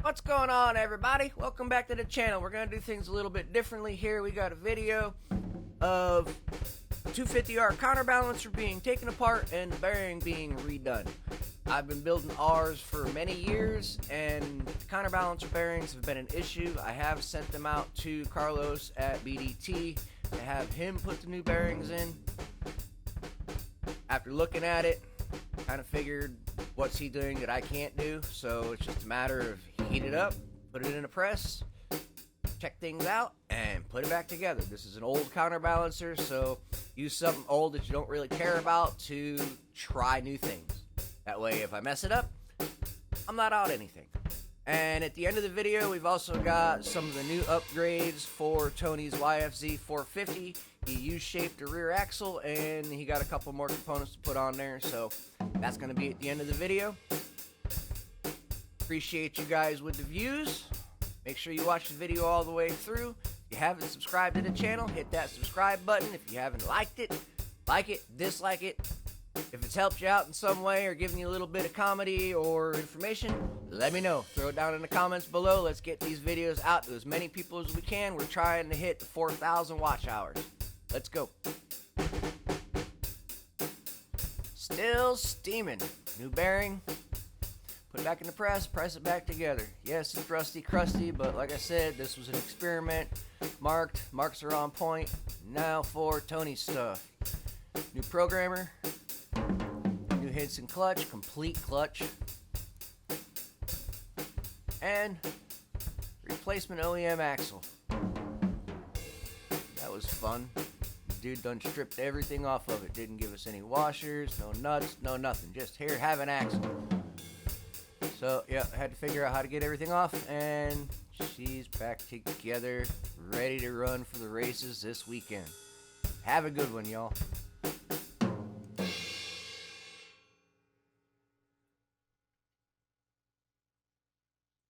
What's going on, everybody? Welcome back to the channel. We're going to do things a little bit differently here. We got a video of 250R counterbalancer being taken apart and the bearing being redone. I've been building ours for many years, and the counterbalancer bearings have been an issue. I have sent them out to Carlos at BDT to have him put the new bearings in. After looking at it, kind of figured, what's he doing that I can't do? So it's just a matter of heat it up, put it in a press, check things out, and put it back together. This is an old counterbalancer, so use something old that you don't really care about to try new things. That way, if I mess it up, I'm not out anything. And at the end of the video, we've also got some of the new upgrades for Tony's YFZ 450. He U-shaped the rear axle, and he got a couple more components to put on there, so that's going to be at the end of the video. Appreciate you guys with the views. Make sure you watch the video all the way through. If you haven't subscribed to the channel, hit that subscribe button. If you haven't liked it, like it, dislike it. If it's helped you out in some way or given you a little bit of comedy or information, let me know. Throw it down in the comments below. Let's get these videos out to as many people as we can. We're trying to hit the 4,000 watch hours. Let's go. Still steaming. New bearing. Put it back in the press it back together. Yes, it's rusty, crusty, but like I said, this was an experiment. Marks are on point. Now for Tony's stuff. New programmer. New hints and clutch, complete clutch. And replacement OEM axle. That was fun. Dude done stripped everything off of it. Didn't give us any washers, no nuts, no nothing. Just here, have an axle. So yeah, I had to figure out how to get everything off, and she's back together, ready to run for the races this weekend. Have a good one, y'all.